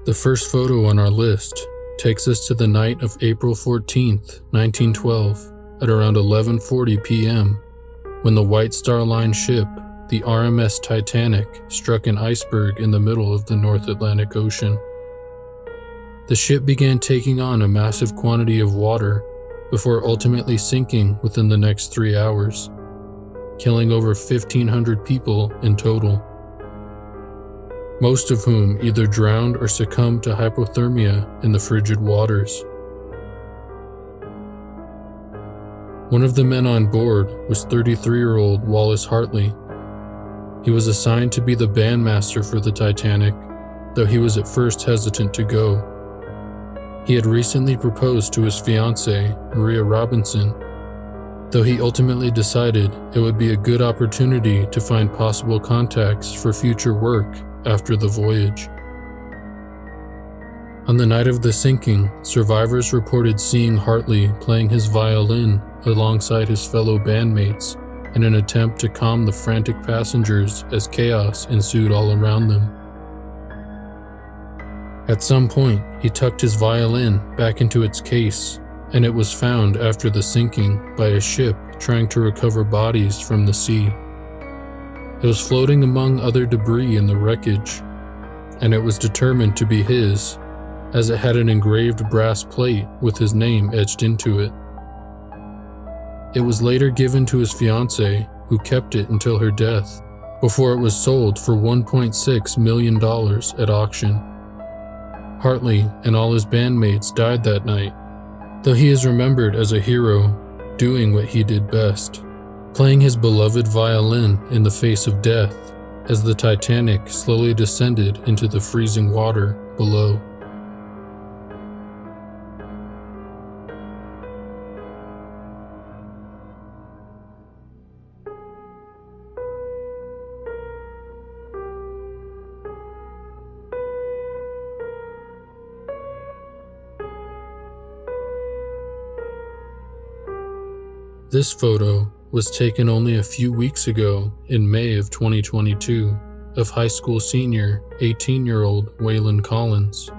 The first photo on our list takes us to the night of April 14th, 1912, at around 11:40 p.m., when the White Star Line ship, the RMS Titanic, struck an iceberg in the middle of the North Atlantic Ocean. The ship began taking on a massive quantity of water before ultimately sinking within the next 3 hours, killing over 1,500 people in total, most of whom either drowned or succumbed to hypothermia in the frigid waters. One of the men on board was 33-year-old Wallace Hartley. He was assigned to be the bandmaster for the Titanic, though he was at first hesitant to go. He had recently proposed to his fiancée, Maria Robinson, though he ultimately decided it would be a good opportunity to find possible contacts for future work after the voyage. On the night of the sinking, survivors reported seeing Hartley playing his violin alongside his fellow bandmates in an attempt to calm the frantic passengers as chaos ensued all around them. At some point, he tucked his violin back into its case, and it was found after the sinking by a ship trying to recover bodies from the sea. It was floating among other debris in the wreckage, and it was determined to be his, as it had an engraved brass plate with his name etched into it. It was later given to his fiancée, who kept it until her death, before it was sold for $1.6 million at auction. Hartley and all his bandmates died that night, though he is remembered as a hero, doing what he did best, playing his beloved violin in the face of death as the Titanic slowly descended into the freezing water below. This photo was taken only a few weeks ago in May of 2022 of high school senior 18-year-old Waylon Collins,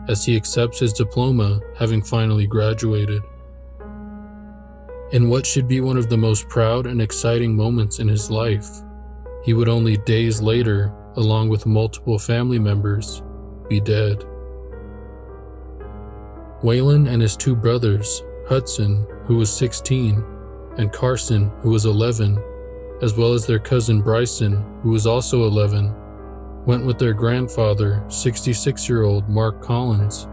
as he accepts his diploma having finally graduated. In what should be one of the most proud and exciting moments in his life, he would only days later, along with multiple family members, be dead. Waylon and his two brothers, Hudson, who was 16, and Carson, who was 11, as well as their cousin Bryson, who was also 11, went with their grandfather, 66-year-old Mark Collins,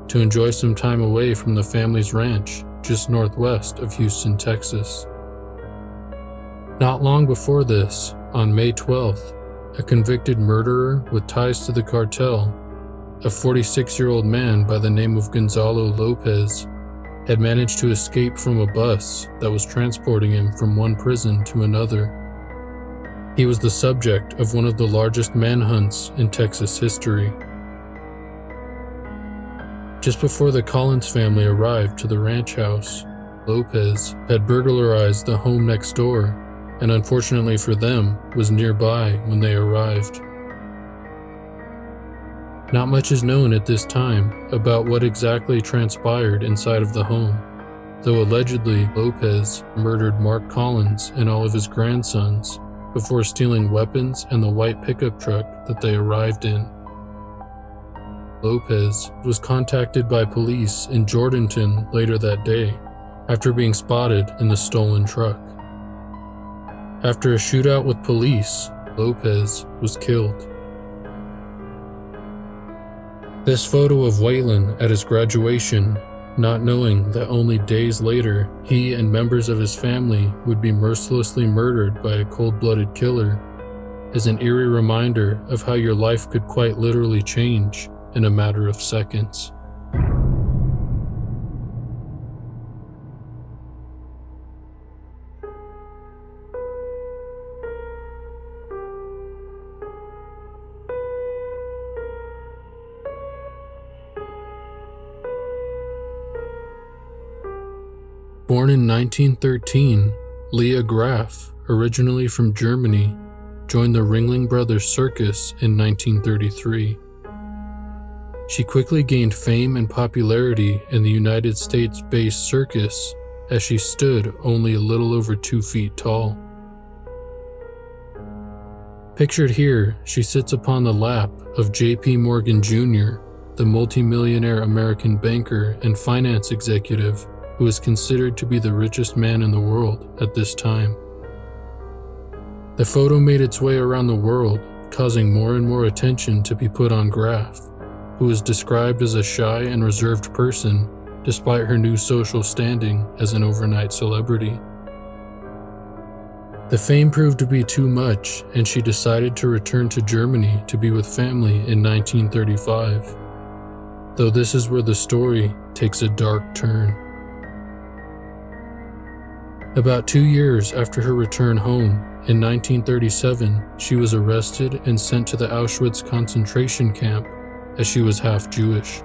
to enjoy some time away from the family's ranch just northwest of Houston, Texas. Not long before this, on May 12th, a convicted murderer with ties to the cartel, a 46-year-old man by the name of Gonzalo Lopez, had managed to escape from a bus that was transporting him from one prison to another. He was the subject of one of the largest manhunts in Texas history. Just before the Collins family arrived to the ranch house, Lopez had burglarized the home next door, and unfortunately for them, was nearby when they arrived. Not much is known at this time about what exactly transpired inside of the home, though allegedly Lopez murdered Mark Collins and all of his grandsons before stealing weapons and the white pickup truck that they arrived in. Lopez was contacted by police in Jordanton later that day after being spotted in the stolen truck. After a shootout with police, Lopez was killed. This photo of Waylon at his graduation, not knowing that only days later he and members of his family would be mercilessly murdered by a cold-blooded killer, is an eerie reminder of how your life could quite literally change in a matter of seconds. Born in 1913, Leah Graf, originally from Germany, joined the Ringling Brothers Circus in 1933. She quickly gained fame and popularity in the United States-based circus as she stood only a little over 2 feet tall. Pictured here, she sits upon the lap of J.P. Morgan Jr., the multimillionaire American banker and finance executive who is considered to be the richest man in the world at this time. The photo made its way around the world, causing more and more attention to be put on Graf, who is described as a shy and reserved person despite her new social standing as an overnight celebrity. The fame proved to be too much, and she decided to return to Germany to be with family in 1935, though this is where the story takes a dark turn. About 2 years after her return home, in 1937, she was arrested and sent to the Auschwitz concentration camp as she was half Jewish.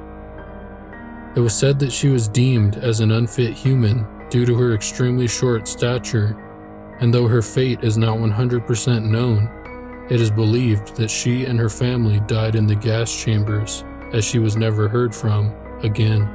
It was said that she was deemed as an unfit human due to her extremely short stature, and though her fate is not 100% known, it is believed that she and her family died in the gas chambers, as she was never heard from again.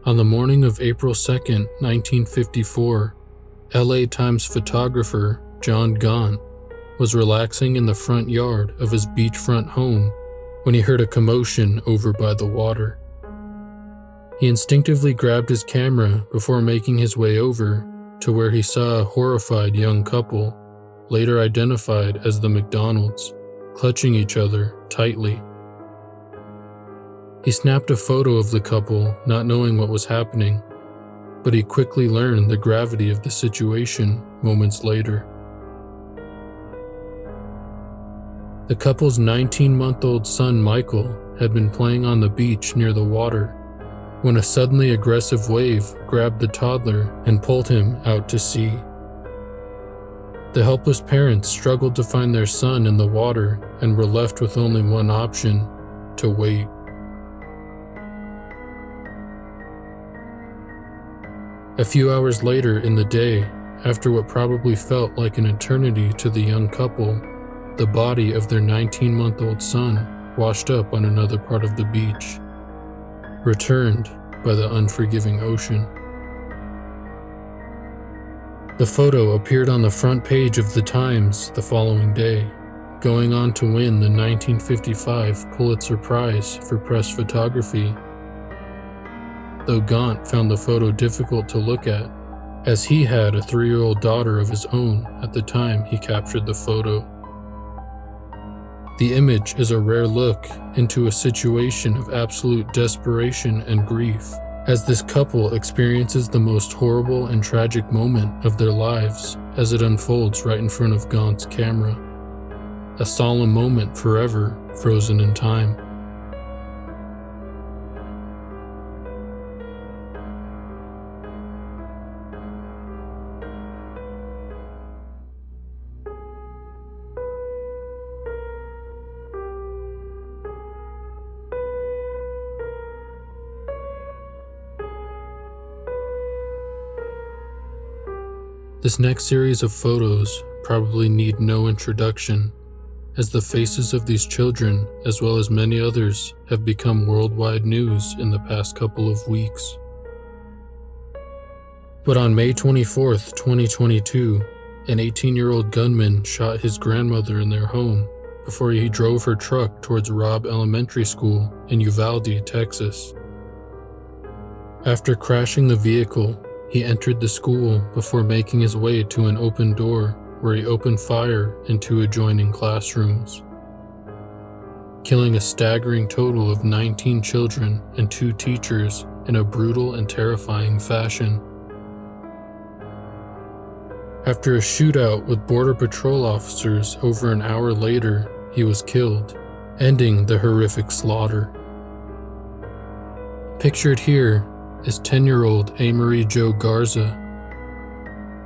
On the morning of April 2, 1954, LA Times photographer John Gaunt was relaxing in the front yard of his beachfront home when he heard a commotion over by the water. He instinctively grabbed his camera before making his way over to where he saw a horrified young couple, later identified as the McDonalds, clutching each other tightly. He snapped a photo of the couple, not knowing what was happening, but he quickly learned the gravity of the situation moments later. The couple's 19-month-old son Michael had been playing on the beach near the water when a suddenly aggressive wave grabbed the toddler and pulled him out to sea. The helpless parents struggled to find their son in the water and were left with only one option: to wait. A few hours later in the day, after what probably felt like an eternity to the young couple, the body of their 19-month-old son washed up on another part of the beach, returned by the unforgiving ocean. The photo appeared on the front page of The Times the following day, going on to win the 1955 Pulitzer Prize for Press Photography. Though Gaunt found the photo difficult to look at, as he had a 3-year-old daughter of his own at the time he captured the photo. The image is a rare look into a situation of absolute desperation and grief, as this couple experiences the most horrible and tragic moment of their lives as it unfolds right in front of Gaunt's camera. A solemn moment forever frozen in time. This next series of photos probably need no introduction, as the faces of these children, as well as many others, have become worldwide news in the past couple of weeks. But on May 24, 2022, an 18-year-old gunman shot his grandmother in their home before he drove her truck towards Robb Elementary School in Uvalde, Texas. After crashing the vehicle, he entered the school before making his way to an open door where he opened fire into adjoining classrooms, killing a staggering total of 19 children and 2 teachers in a brutal and terrifying fashion. After a shootout with Border Patrol officers over an hour later, he was killed, ending the horrific slaughter. Pictured here is 10-year-old Amerie Jo Garza,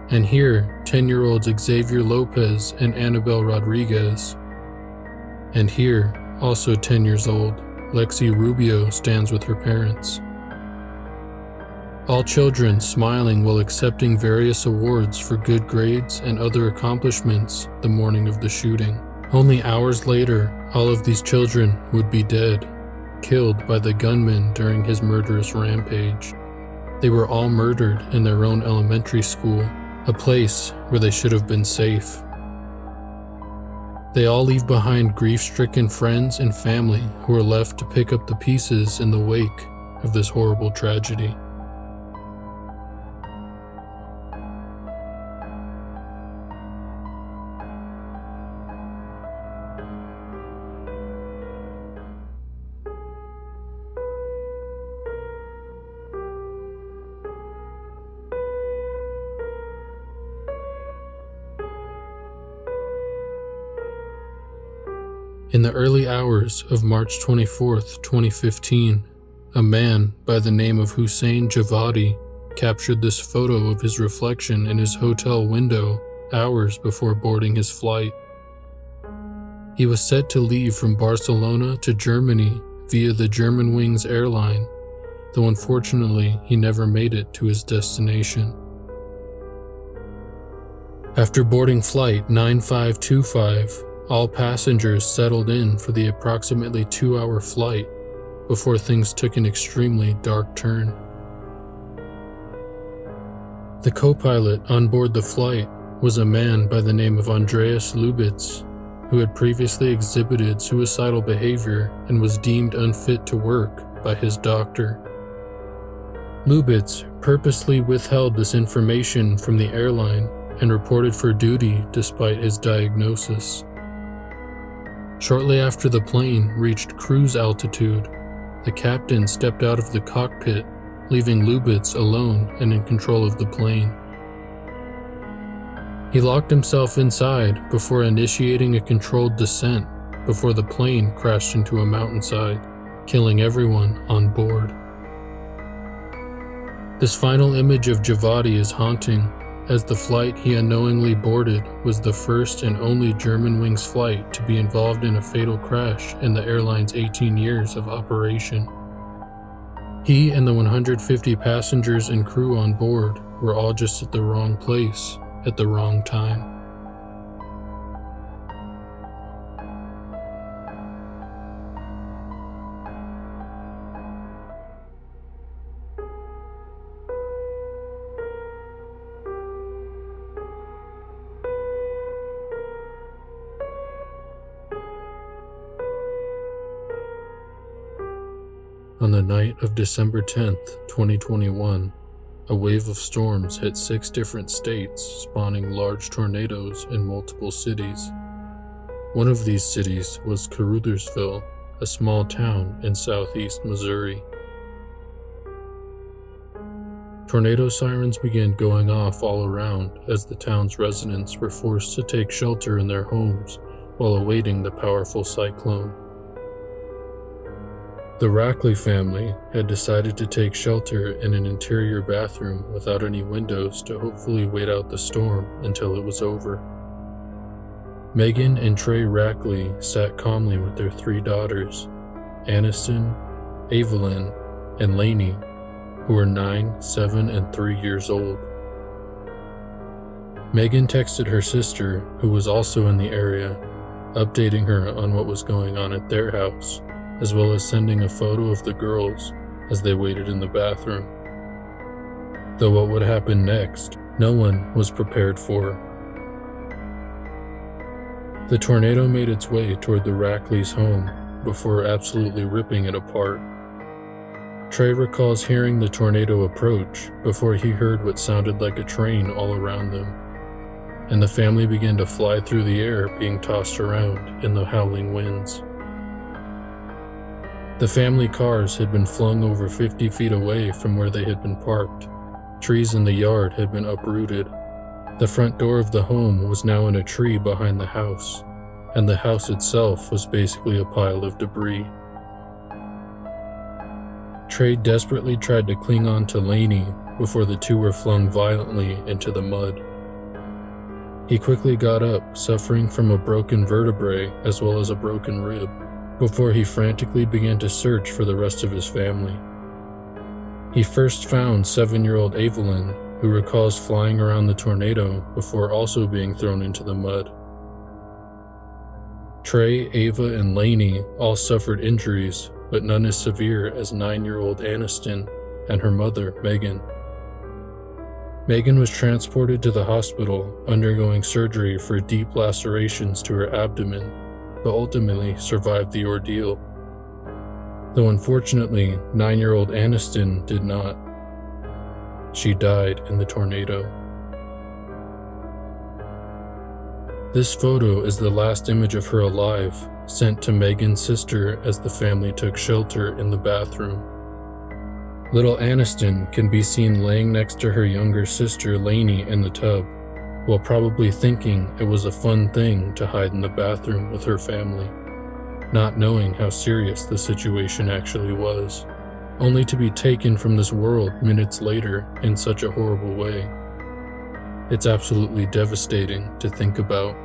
and here 10-year-olds Xavier Lopez and Annabelle Rodriguez. And here, also 10 years old, Lexi Rubio stands with her parents. All children smiling while accepting various awards for good grades and other accomplishments the morning of the shooting. Only hours later, all of these children would be dead, killed by the gunman during his murderous rampage. They were all murdered in their own elementary school, a place where they should have been safe. They all leave behind grief-stricken friends and family who are left to pick up the pieces in the wake of this horrible tragedy. In the early hours of March 24, 2015, a man by the name of Hussein Javadi captured this photo of his reflection in his hotel window hours before boarding his flight. He was set to leave from Barcelona to Germany via the Germanwings airline, though unfortunately he never made it to his destination. After boarding flight 9525, all passengers settled in for the approximately 2-hour flight before things took an extremely dark turn. The co-pilot on board the flight was a man by the name of Andreas Lubitz, who had previously exhibited suicidal behavior and was deemed unfit to work by his doctor. Lubitz purposely withheld this information from the airline and reported for duty despite his diagnosis. Shortly after the plane reached cruise altitude, the captain stepped out of the cockpit, leaving Lubitz alone and in control of the plane. He locked himself inside before initiating a controlled descent before the plane crashed into a mountainside, killing everyone on board. This final image of Javadi is haunting, as the flight he unknowingly boarded was the first and only Germanwings flight to be involved in a fatal crash in the airline's 18 years of operation. He and the 150 passengers and crew on board were all just at the wrong place at the wrong time. On the night of December 10th, 2021, a wave of storms hit 6 different states, spawning large tornadoes in multiple cities. One of these cities was Caruthersville, a small town in southeast Missouri. Tornado sirens began going off all around as the town's residents were forced to take shelter in their homes while awaiting the powerful cyclone. The Rackley family had decided to take shelter in an interior bathroom without any windows to hopefully wait out the storm until it was over. Megan and Trey Rackley sat calmly with their 3 daughters, Aniston, Evelyn, and Lainey, who were 9, 7, and 3 years old. Megan texted her sister, who was also in the area, updating her on what was going on at their house, as well as sending a photo of the girls as they waited in the bathroom. Though what would happen next, no one was prepared for. The tornado made its way toward the Rackley's home before absolutely ripping it apart. Trey recalls hearing the tornado approach before he heard what sounded like a train all around them, and the family began to fly through the air, being tossed around in the howling winds. The family cars had been flung over 50 feet away from where they had been parked. Trees in the yard had been uprooted. The front door of the home was now in a tree behind the house, and the house itself was basically a pile of debris. Trey desperately tried to cling on to Lainey before the two were flung violently into the mud. He quickly got up, suffering from a broken vertebrae as well as a broken rib, before he frantically began to search for the rest of his family. He first found 7-year-old Evelyn, who recalls flying around the tornado before also being thrown into the mud. Trey, Ava, and Lainey all suffered injuries, but none as severe as 9-year-old Aniston and her mother, Megan. Megan was transported to the hospital, undergoing surgery for deep lacerations to her abdomen, but ultimately survived the ordeal. Though unfortunately, 9-year-old Aniston did not. She died in the tornado. This photo is the last image of her alive, sent to Megan's sister as the family took shelter in the bathroom. Little Aniston can be seen laying next to her younger sister Lainey in the tub, while probably thinking it was a fun thing to hide in the bathroom with her family, not knowing how serious the situation actually was, only to be taken from this world minutes later in such a horrible way. It's absolutely devastating to think about.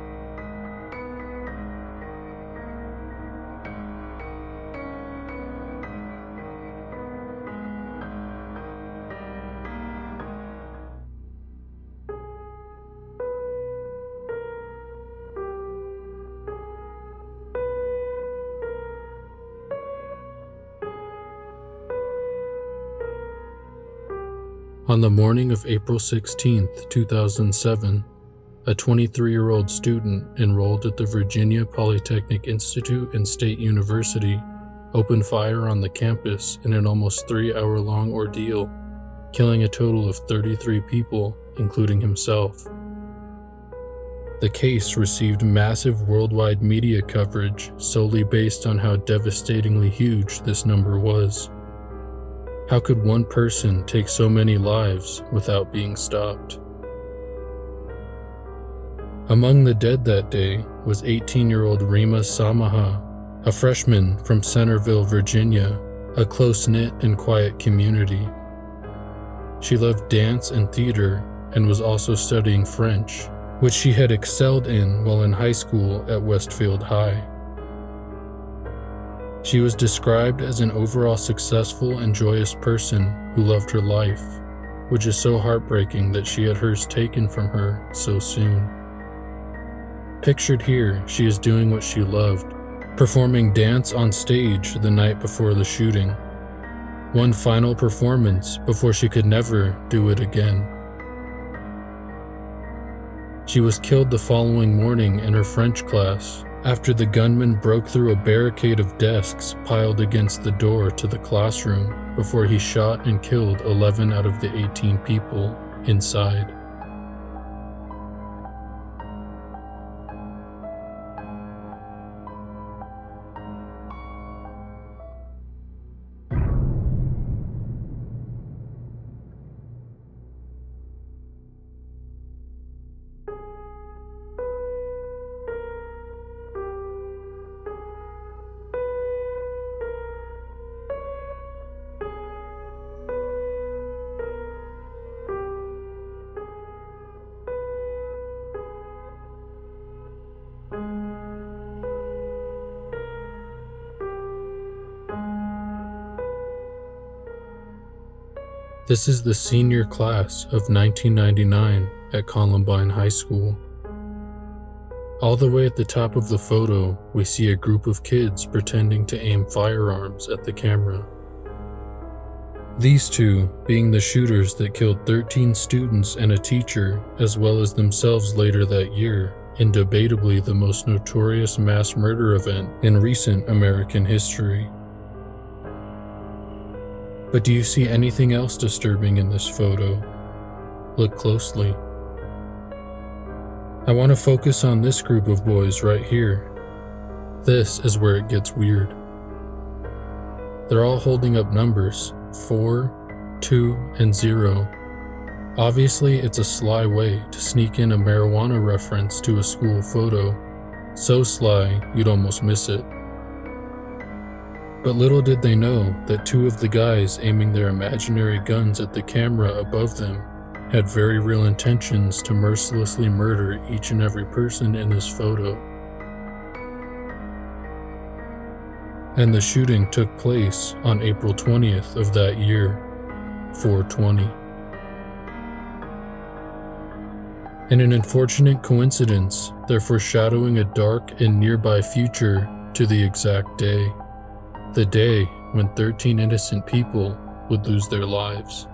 On the morning of April 16, 2007, a 23-year-old student enrolled at the Virginia Polytechnic Institute and State University opened fire on the campus in an almost 3-hour-long ordeal, killing a total of 33 people, including himself. The case received massive worldwide media coverage solely based on how devastatingly huge this number was. How could one person take so many lives without being stopped? Among the dead that day was 18-year-old Rima Samaha, a freshman from Centerville, Virginia, a close-knit and quiet community. She loved dance and theater and was also studying French, which she had excelled in while in high school at Westfield High. She was described as an overall successful and joyous person who loved her life, which is so heartbreaking that she had hers taken from her so soon. Pictured here, she is doing what she loved, performing dance on stage the night before the shooting. One final performance before she could never do it again. She was killed the following morning in her French class, after the gunman broke through a barricade of desks piled against the door to the classroom before he shot and killed 11 out of the 18 people inside. This is the senior class of 1999 at Columbine High School. All the way at the top of the photo, we see a group of kids pretending to aim firearms at the camera. These two being the shooters that killed 13 students and a teacher, as well as themselves later that year, in debatably the most notorious mass murder event in recent American history. But do you see anything else disturbing in this photo? Look closely. I want to focus on this group of boys right here. This is where it gets weird. They're all holding up numbers, 4, 2, and 0. Obviously, it's a sly way to sneak in a marijuana reference to a school photo. So sly, you'd almost miss it. But little did they know that two of the guys aiming their imaginary guns at the camera above them had very real intentions to mercilessly murder each and every person in his photo. And the shooting took place on April 20th of that year, 4/20. In an unfortunate coincidence, they're foreshadowing a dark and nearby future to the exact day. The day when 13 innocent people would lose their lives.